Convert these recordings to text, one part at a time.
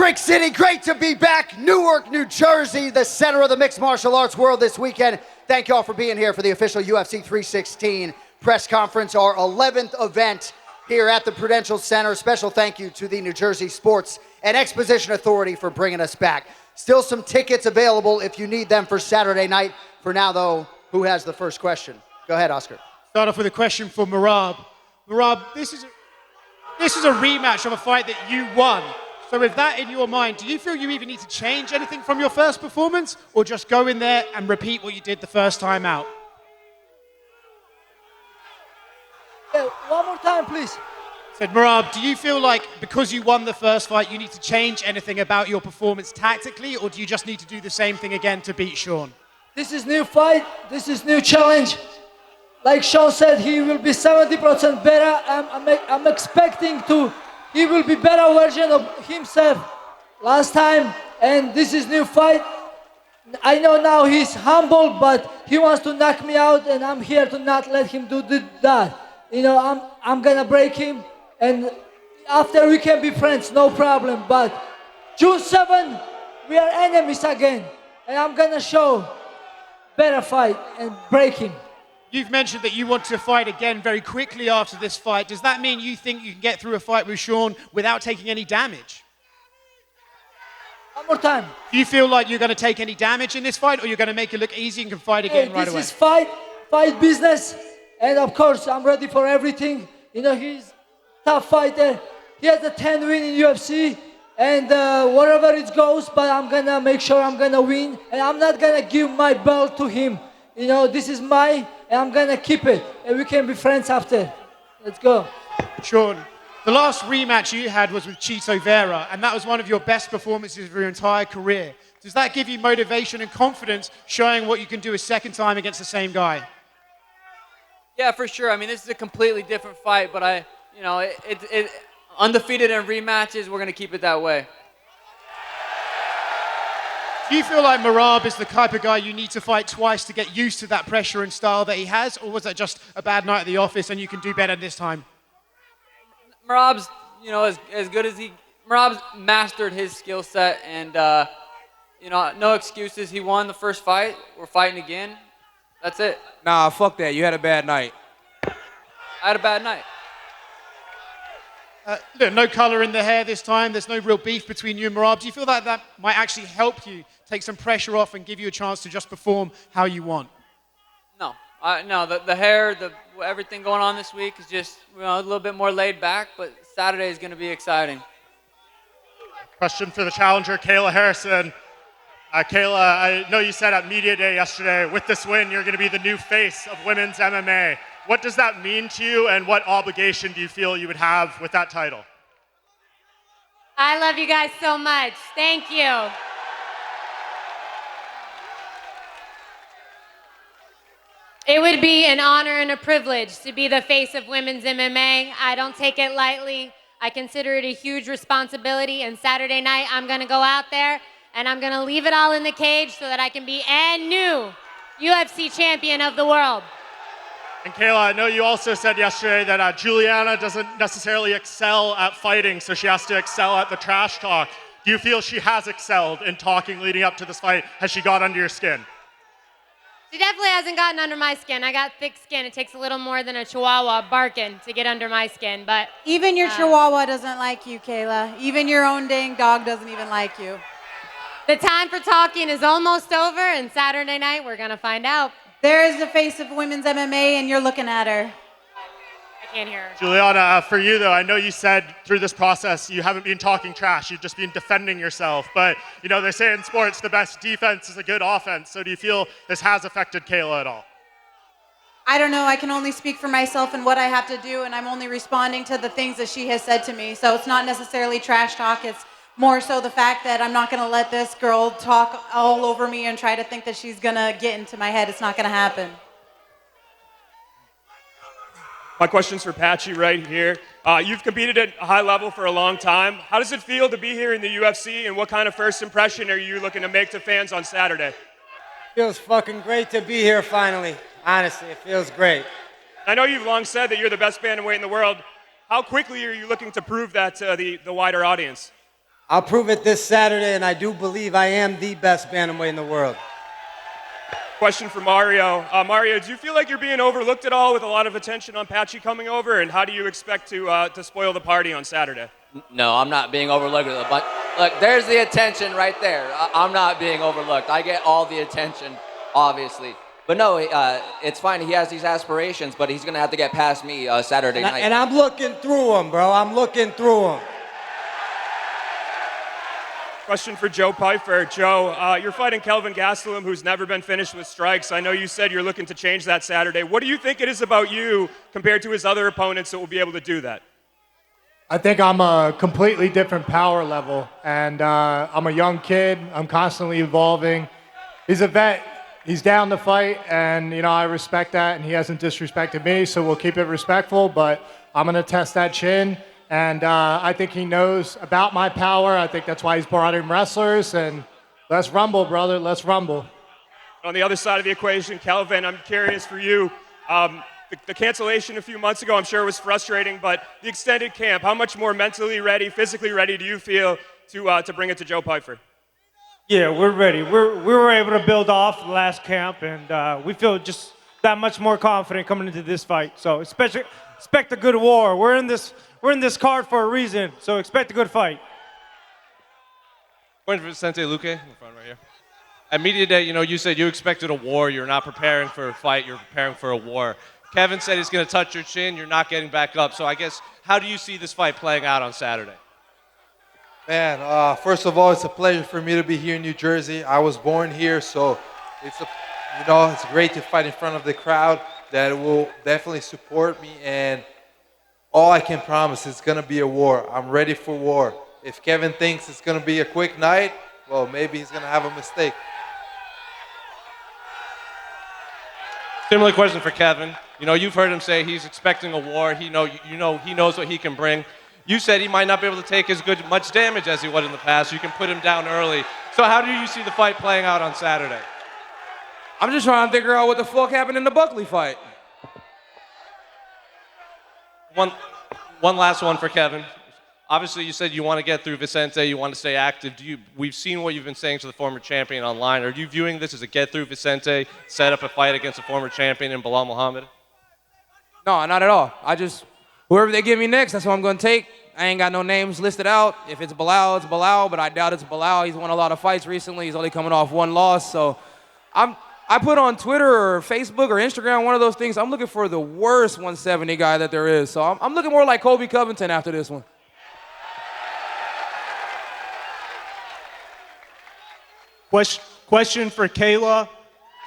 Brick City, great to be back. Newark, New Jersey, the center of the mixed martial arts world this weekend. Thank you all for being here for the official UFC 316 press conference, our 11th event here at the Prudential Center. Special thank you to the New Jersey Sports and Exposition Authority for bringing us back. Still some tickets available if you need them for Saturday night. For now, though, who has the first question? Go ahead, Oscar. Start off with a question for Merab. Merab, this is a rematch of a fight that you won. So with that in your mind, do you feel you even need to change anything from your first performance, or just go in there and repeat what you did the first time out? Yeah, one more time, please. Said Merab, do you feel like because you won the first fight, you need to change anything about your performance tactically, or do you just need to do the same thing again to beat Sean? This is new fight. This is new challenge. Like Sean said, he will be 70% better. I'm expecting he will be better version of himself last time. And this is new fight. I know now he's humble, but he wants to knock me out, and I'm here to not let him do that. You know, I'm gonna break him, and after we can be friends, no problem. But June 7, we are enemies again, and I'm gonna show better fight and break him. You've mentioned that you want to fight again very quickly after this fight. Does that mean you think you can get through a fight with Sean without taking any damage? One more time. Do you feel like you're going to take any damage in this fight, or you're going to make it look easy and can fight again right away? This is fight business, and of course I'm ready for everything. You know, he's a tough fighter. He has a 10 win in UFC, and wherever it goes, but I'm gonna make sure I'm gonna win, and I'm not gonna give my belt to him. You know, this is mine, and I'm gonna keep it, and we can be friends after. Let's go. Sean, the last rematch you had was with Chito Vera, and that was one of your best performances of your entire career. Does that give you motivation and confidence, showing what you can do a second time against the same guy? Yeah, for sure. I mean, this is a completely different fight, but undefeated in rematches, we're gonna keep it that way. Do you feel like Merab is the type of guy you need to fight twice to get used to that pressure and style that he has, or was that just a bad night at the office and you can do better this time? Merab's, as good as Merab's mastered his skill set, and no excuses. He won the first fight. We're fighting again. That's it. Nah, fuck that. You had a bad night. I had a bad night. No color in the hair this time. There's no real beef between you and Merab. Do you feel that that might actually help you take some pressure off and give you a chance to just perform how you want? No. The hair, everything going on this week is just a little bit more laid back, but Saturday is going to be exciting. Question for the challenger, Kayla Harrison. Kayla, I know you said at Media Day yesterday, with this win, you're going to be the new face of women's MMA. What does that mean to you, and what obligation do you feel you would have with that title? I love you guys so much. Thank you. It would be an honor and a privilege to be the face of women's MMA. I don't take it lightly. I consider it a huge responsibility, and Saturday night I'm going to go out there and I'm going to leave it all in the cage so that I can be a new UFC champion of the world. And Kayla, I know you also said yesterday that Juliana doesn't necessarily excel at fighting, so she has to excel at the trash talk. Do you feel she has excelled in talking leading up to this fight? Has she got under your skin? She definitely hasn't gotten under my skin. I got thick skin. It takes a little more than a chihuahua barking to get under my skin, but... Even your chihuahua doesn't like you, Kayla. Even your own dang dog doesn't even like you. The time for talking is almost over, and Saturday night we're going to find out. There is the face of women's MMA, and you're looking at her. I can't hear her. Juliana, for you though, I know you said through this process you haven't been talking trash, you've just been defending yourself. But, they say in sports the best defense is a good offense. So do you feel this has affected Kayla at all? I don't know. I can only speak for myself and what I have to do, and I'm only responding to the things that she has said to me. So it's not necessarily trash talk. It's more so the fact that I'm not going to let this girl talk all over me and try to think that she's going to get into my head. It's not going to happen. My question's for Patchy right here. You've competed at a high level for a long time. How does it feel to be here in the UFC, and what kind of first impression are you looking to make to fans on Saturday? Feels fucking great to be here finally. Honestly, it feels great. I know you've long said that you're the best bantamweight in the world. How quickly are you looking to prove that to the wider audience? I'll prove it this Saturday, and I do believe I am the best bantamweight in the world. Question for Mario. Mario, do you feel like you're being overlooked at all with a lot of attention on Patchy coming over? And how do you expect to spoil the party on Saturday? No, I'm not being overlooked. But look, there's the attention right there. I'm not being overlooked. I get all the attention, obviously. But no, it's fine. He has these aspirations, but he's going to have to get past me Saturday night. And I'm looking through them, bro. I'm looking through them. Question for Joe Pyfer. Joe, you're fighting Kelvin Gastelum, who's never been finished with strikes. I know you said you're looking to change that Saturday. What do you think it is about you compared to his other opponents that will be able to do that? I think I'm a completely different power level, and I'm a young kid. I'm constantly evolving. He's a vet. He's down to fight, and I respect that, and he hasn't disrespected me, so we'll keep it respectful, but I'm going to test that chin. And I think he knows about my power. I think that's why he's brought in wrestlers. And let's rumble, brother. Let's rumble. On the other side of the equation, Kelvin, I'm curious for you. The cancellation a few months ago, I'm sure it was frustrating, but the extended camp, how much more mentally ready, physically ready do you feel to bring it to Joe Pyfer? Yeah, we're ready. We were able to build off the last camp, and we feel just that much more confident coming into this fight. So expect a good war. We're in this card for a reason, so expect a good fight. Point for Vicente Luque in the front right here. At media day, you said you expected a war. You're not preparing for a fight. You're preparing for a war. Kevin said he's going to touch your chin. You're not getting back up. So I guess, how do you see this fight playing out on Saturday? Man, first of all, it's a pleasure for me to be here in New Jersey. I was born here, so it's great to fight in front of the crowd that will definitely support me. And all I can promise is it's going to be a war. I'm ready for war. If Kevin thinks it's going to be a quick night, well, maybe he's going to have a mistake. Similar question for Kevin. You've heard him say he's expecting a war. He knows what he can bring. You said he might not be able to take as much damage as he would in the past. You can put him down early. So how do you see the fight playing out on Saturday? I'm just trying to figure out what the fuck happened in the Buckley fight. One last one for Kevin. Obviously, you said you want to get through Vicente, you want to stay active. We've seen what you've been saying to the former champion online. Are you viewing this as a get through Vicente, set up a fight against a former champion in Bilal Muhammad? No, not at all. Whoever they give me next, that's what I'm going to take. I ain't got no names listed out. If it's Bilal, it's Bilal, but I doubt it's Bilal. He's won a lot of fights recently. He's only coming off one loss. So I put on Twitter or Facebook or Instagram, one of those things, I'm looking for the worst 170 guy that there is. So I'm looking more like Kobe Covington after this one. Question for Kayla.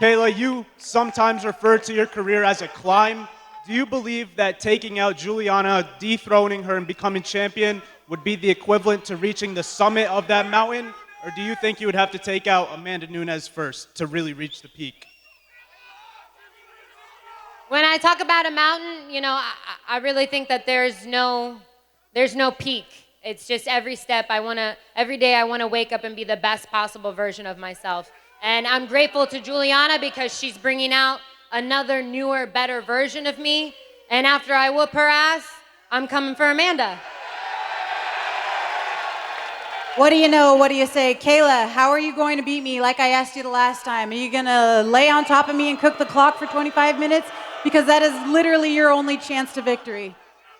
Kayla, you sometimes refer to your career as a climb. Do you believe that taking out Juliana, dethroning her, and becoming champion would be the equivalent to reaching the summit of that mountain? Or do you think you would have to take out Amanda Nunes first to really reach the peak? When I talk about a mountain, I really think that there's no peak. It's just every step every day I want to wake up and be the best possible version of myself. And I'm grateful to Juliana because she's bringing out another newer, better version of me. And after I whoop her ass, I'm coming for Amanda. What do you know? What do you say? Kayla, how are you going to beat me like I asked you the last time? Are you going to lay on top of me and cook the clock for 25 minutes? Because that is literally your only chance to victory.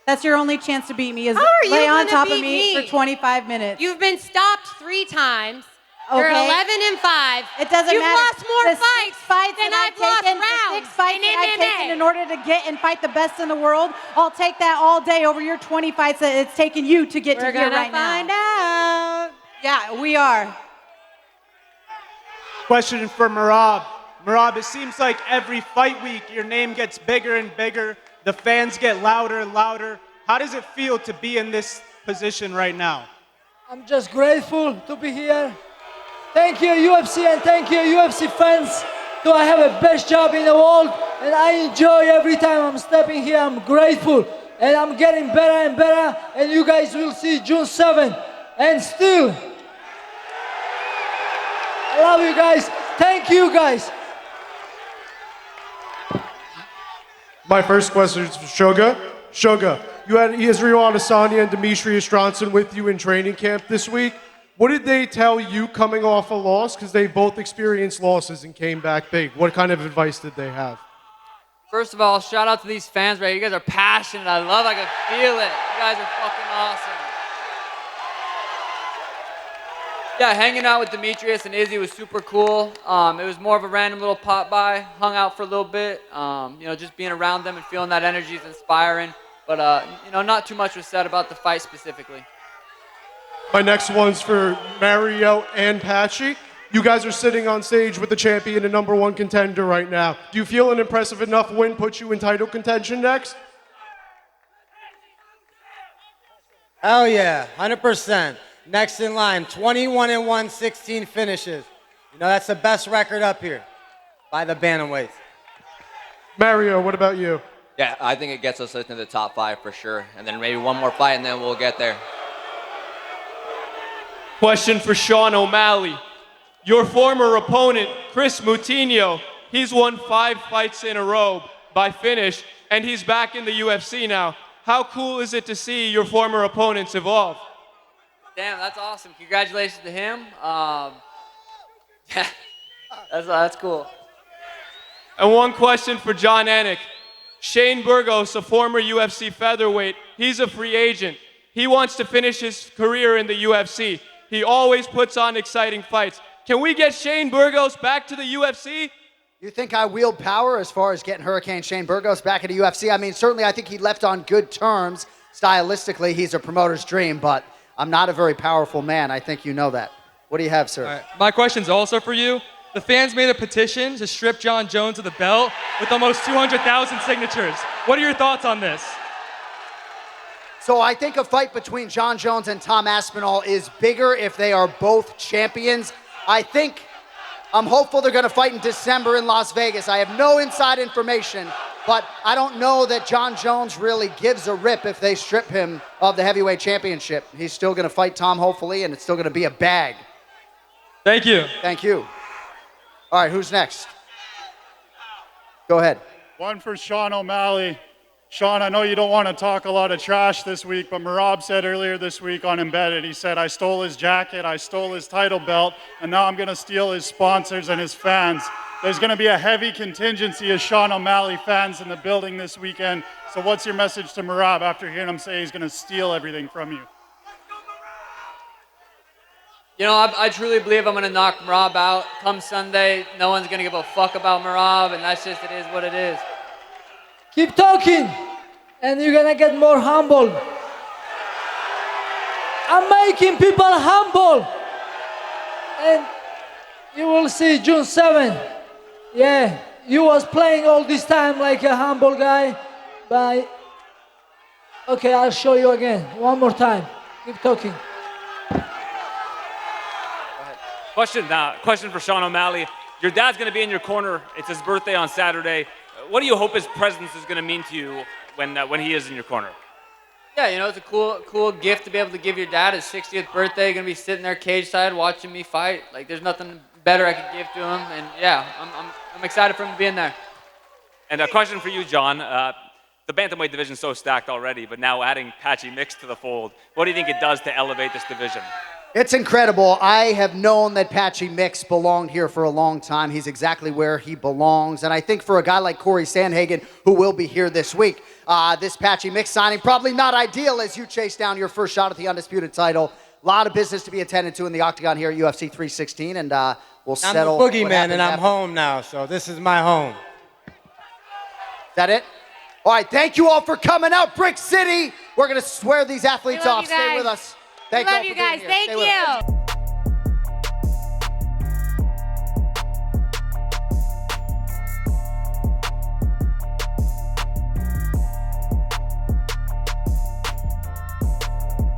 That's your only chance to beat me is lay on top of me for 25 minutes. You've been stopped 3 times. Okay. You're 11-5. It doesn't You've matter. lost more fights than I've lost taken, rounds the 6 fights in that I've MMA. taken in order to get and fight the best in the world. I'll take that all day over your 20 fights that it's taken you to get to here right now. We're gonna find out. Yeah, we are. Question for Merab. Merab, it seems like every fight week your name gets bigger and bigger. The fans get louder and louder. How does it feel to be in this position right now? I'm just grateful to be here. Thank you, UFC, and thank you, UFC fans. Do I have a best job in the world? And I enjoy every time I'm stepping here. I'm grateful. And I'm getting better and better. And you guys will see June 7th. And still, I love you guys. Thank you guys. My first question is for Suga. Suga, you had Israel Adesanya and Demetrius Johnson with you in training camp this week. What did they tell you coming off a loss? Because they both experienced losses and came back big. What kind of advice did they have? First of all, shout out to these fans, right? You guys are passionate. I can feel it. You guys are fucking awesome. Yeah, hanging out with Demetrius and Izzy was super cool. It was more of a random little pop by, hung out for a little bit. Just being around them and feeling that energy is inspiring. But, not too much was said about the fight specifically. My next one's for Mario and Patchy. You guys are sitting on stage with the champion and #1 contender right now. Do you feel an impressive enough win puts you in title contention next? Hell yeah, 100%. Next in line, 21-1, 16 finishes. That's the best record up here by the bantamweights. Mario, what about you? Yeah, I think it gets us into the top 5 for sure. And then maybe one more fight and then we'll get there. Question for Sean O'Malley. Your former opponent, Chris Moutinho, he's won 5 fights in a row by finish, and he's back in the UFC now. How cool is it to see your former opponents evolve? Damn, that's awesome. Congratulations to him. Yeah, that's cool. And one question for John Anik. Shane Burgos, a former UFC featherweight, he's a free agent. He wants to finish his career in the UFC. He always puts on exciting fights. Can we get Shane Burgos back to the UFC? You think I wield power as far as getting Hurricane Shane Burgos back into UFC? I mean, certainly I think he left on good terms. Stylistically, he's a promoter's dream, but I'm not a very powerful man. I think you know that. What do you have, sir? Right. My question's also for you. The fans made a petition to strip John Jones of the belt with almost 200,000 signatures. What are your thoughts on this? So I think a fight between John Jones and Tom Aspinall is bigger if they are both champions. I'm hopeful they're going to fight in December in Las Vegas. I have no inside information, but I don't know that John Jones really gives a rip if they strip him of the heavyweight championship. He's still going to fight Tom, hopefully, and it's still going to be a bag. Thank you. Thank you. All right, who's next? Go ahead. One for Sean O'Malley. Sean, I know you don't want to talk a lot of trash this week, but Merab said earlier this week on Embedded, he said, I stole his jacket, I stole his title belt, and now I'm going to steal his sponsors and his fans. There's going to be a heavy contingency of Sean O'Malley fans in the building this weekend. So what's your message to Merab after hearing him say he's going to steal everything from you? I truly believe I'm going to knock Merab out. Come Sunday, no one's going to give a fuck about Merab, and that's just, it is what it is. Keep talking, and you're gonna get more humble. I'm making people humble, and you will see June 7th. Yeah, you was playing all this time like a humble guy, but okay, I'll show you again. One more time. Keep talking. Question for Sean O'Malley. Your dad's gonna be in your corner. It's his birthday on Saturday. What do you hope his presence is going to mean to you when he is in your corner? Yeah, it's a cool gift to be able to give your dad his 60th birthday. You're going to be sitting there cage side watching me fight. Like, there's nothing better I could give to him. And yeah, I'm excited for him to be in there. And a question for you, John. The bantamweight division is so stacked already, but now adding Patchy Mix to the fold, what do you think it does to elevate this division? It's incredible. I have known that Patchy Mix belonged here for a long time. He's exactly where he belongs. And I think for a guy like Corey Sandhagen, who will be here this week, this Patchy Mix signing, probably not ideal as you chase down your first shot at the undisputed title. A lot of business to be attended to in the octagon here at UFC 316, and we'll settle. I'm the boogeyman, and I'm home now, so this is my home. Is that it? All right, thank you all for coming out, Brick City. We're going to swear these athletes off. Stay with us. We love you guys. Thank you.